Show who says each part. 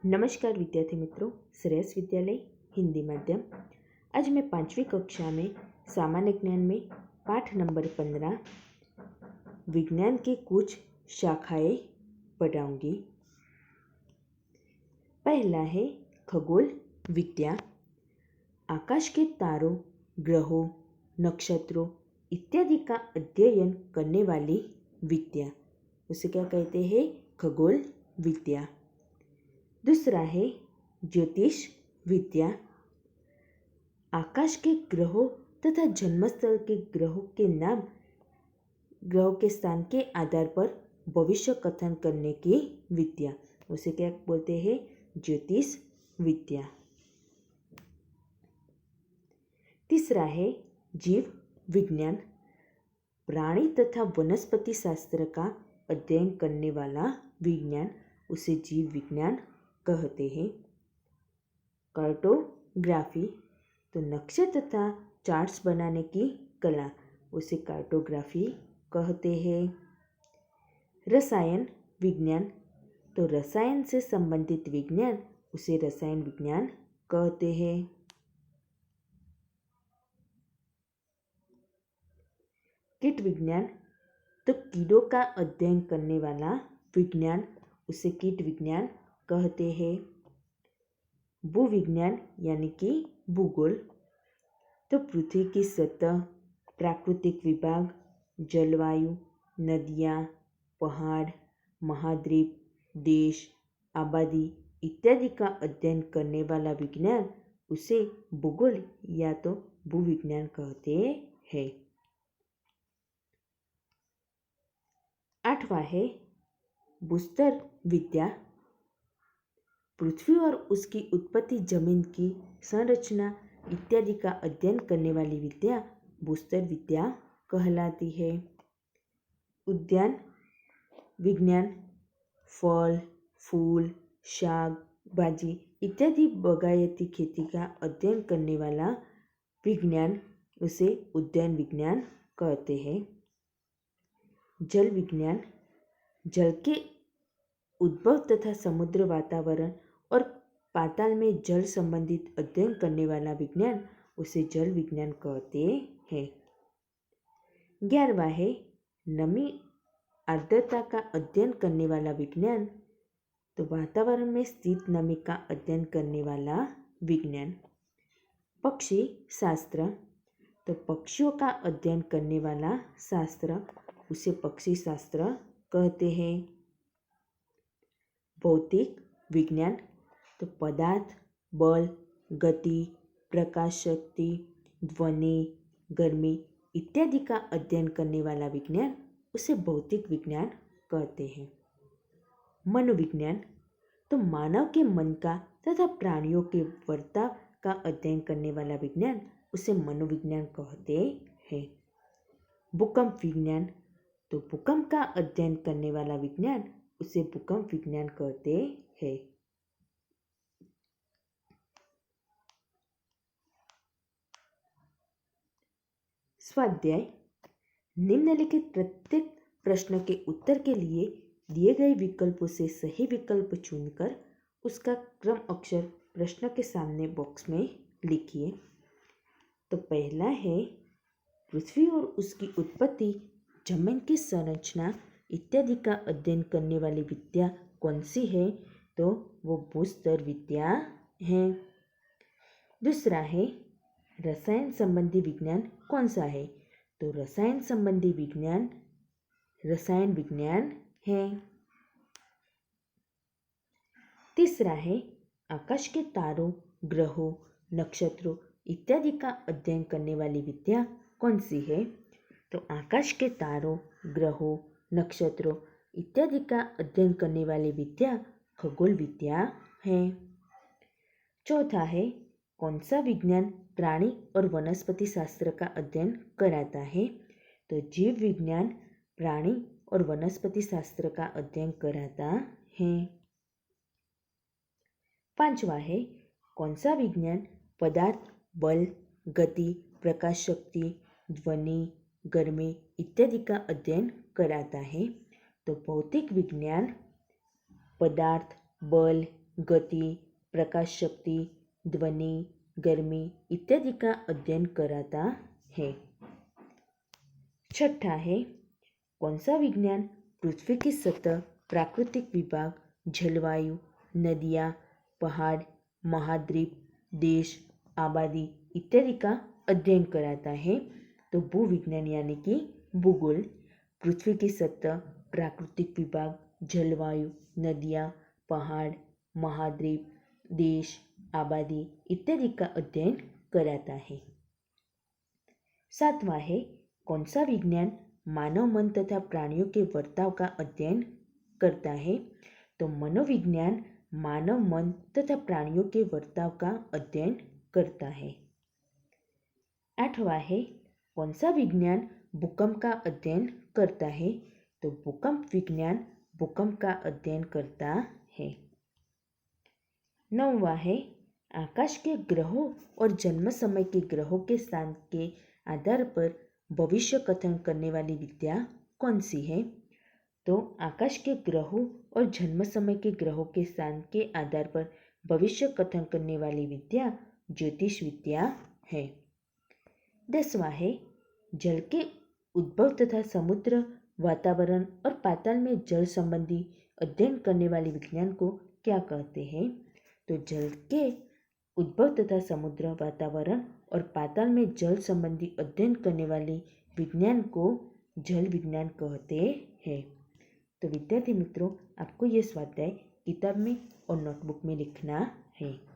Speaker 1: नमस्कार विद्यार्थी मित्रों, श्रेयस विद्यालय हिंदी माध्यम। आज मैं 5वीं कक्षा में सामान्य ज्ञान में पाठ नंबर 15 विज्ञान की कुछ शाखाएं पढ़ाऊंगी। पहला है खगोल विद्या। आकाश के तारों, ग्रहों, नक्षत्रों इत्यादि का अध्ययन करने वाली विद्या, उसे क्या कहते हैं? खगोल विद्या। दूसरा है ज्योतिष विद्या। आकाश के ग्रहों तथा जन्मस्थल के ग्रहों के नाम, ग्रहों के स्थान के आधार पर भविष्य कथन करने की विद्या, उसे क्या बोलते हैं? ज्योतिष विद्या। तीसरा है जीव विज्ञान। प्राणी तथा वनस्पति शास्त्र का अध्ययन करने वाला विज्ञान, उसे जीव विज्ञान कहते हैं। कार्टोग्राफी, तो नक्शे तथा चार्ट्स बनाने की कला, उसे कार्टोग्राफी कहते हैं। रसायन विज्ञान, तो रसायन से संबंधित विज्ञान, उसे रसायन विज्ञान कहते हैं। कीट विज्ञान, तो कीड़ों का अध्ययन करने वाला विज्ञान, उसे कीट विज्ञान कहते हैं। भूविज्ञान यानी कि भूगोल, तो पृथ्वी की सतह, प्राकृतिक विभाग, जलवायु, नदियाँ, पहाड़, महाद्वीप, देश, आबादी इत्यादि का अध्ययन करने वाला विज्ञान, उसे भूगोल या तो भूविज्ञान कहते हैं। आठवां है भूस्तर विद्या। पृथ्वी और उसकी उत्पत्ति, जमीन की संरचना इत्यादि का अध्ययन करने वाली विद्या भूस्तर विद्या कहलाती है। उद्यान विज्ञान, फल, फूल, शाक, भाजी इत्यादि बागायती खेती का अध्ययन करने वाला विज्ञान, उसे उद्यान विज्ञान कहते हैं। जल विज्ञान, जल के उद्भव तथा समुद्र, वातावरण और पाताल में जल संबंधित अध्ययन करने वाला विज्ञान, उसे जल विज्ञान कहते हैं। 11वां है नमी आर्द्रता का अध्ययन करने वाला विज्ञान, तो वातावरण में स्थित नमी का अध्ययन करने वाला विज्ञान। पक्षी शास्त्र, तो पक्षियों का अध्ययन करने वाला शास्त्र, उसे पक्षी शास्त्र कहते हैं। भौतिक विज्ञान, तो पदार्थ, बल, गति, प्रकाश शक्ति, ध्वनि, गर्मी इत्यादि का अध्ययन करने वाला विज्ञान, उसे भौतिक विज्ञान कहते हैं। मनोविज्ञान, तो मानव के मन का तथा प्राणियों के वर्ताव का अध्ययन करने वाला विज्ञान, उसे मनोविज्ञान कहते हैं। भूकंप विज्ञान, तो भूकंप का अध्ययन करने वाला विज्ञान, उसे भूकंप विज्ञान कहते हैं। स्वाध्याय, निम्नलिखित प्रत्येक प्रश्न के उत्तर के लिए दिए गए विकल्पों से सही विकल्प चुनकर उसका क्रम अक्षर प्रश्न के सामने बॉक्स में लिखिए। तो पहला है पृथ्वी और उसकी उत्पत्ति, जमीन की संरचना इत्यादि का अध्ययन करने वाली विद्या कौन सी है? तो वो भूस्तर विद्या है। दूसरा है रसायन संबंधी विज्ञान कौन सा है? तो रसायन संबंधी विज्ञान रसायन विज्ञान है। तीसरा है आकाश के तारों, ग्रहों, नक्षत्रों इत्यादि का अध्ययन करने वाली विद्या कौन सी है? तो आकाश के तारों, ग्रहों, नक्षत्रों इत्यादि का अध्ययन करने वाली विद्या खगोल विद्या है। चौथा है कौन सा विज्ञान प्राणी और वनस्पति शास्त्र का अध्ययन कराता है? तो जीव विज्ञान प्राणी और वनस्पति शास्त्र का अध्ययन कराता है। पांचवा है कौन सा विज्ञान पदार्थ, बल, गति, प्रकाश शक्ति, ध्वनि, गर्मी इत्यादि का अध्ययन कराता है? तो भौतिक विज्ञान पदार्थ, बल, गति, प्रकाश शक्ति, ध्वनि, गर्मी इत्यादि का अध्ययन कराता है। छठा है, कौन सा विज्ञान पृथ्वी की सतह, प्राकृतिक विभाग, जलवायु, नदियाँ, पहाड़, महाद्वीप, देश, आबादी इत्यादि का अध्ययन कराता है? तो भूविज्ञान यानी कि भूगोल। पृथ्वी की सतह, प्राकृतिक विभाग, जलवायु, नदियाँ, पहाड़, महाद्वीप, देश, आबादी इत्यादि का अध्ययन कराता है। सातवां है, कौन सा विज्ञान मानव मन तथा प्राणियों के बर्ताव का अध्ययन करता है? तो मनोविज्ञान मानव मन तथा प्राणियों के बर्ताव का अध्ययन करता है। आठवां है, कौन सा विज्ञान भूकंप का अध्ययन करता है? तो भूकंप विज्ञान भूकंप का अध्ययन करता है। नौवां है, आकाश के ग्रहों और जन्म समय के ग्रहों के स्थान के आधार पर भविष्य कथन करने वाली विद्या कौन सी है? तो आकाश के ग्रहों और जन्म समय के ग्रहों के स्थान के आधार पर भविष्य कथन करने वाली विद्या ज्योतिष विद्या है। 10वां है, जल के उद्भव तथा समुद्र, वातावरण और पाताल में जल संबंधी अध्ययन करने वाले विज्ञान को क्या कहते हैं? तो जल के उद्भव तथा समुद्र, वातावरण और पाताल में जल संबंधी अध्ययन करने वाले विज्ञान को जल विज्ञान कहते हैं। तो विद्यार्थी मित्रों, आपको ये स्वाध्याय किताब में और नोटबुक में लिखना है।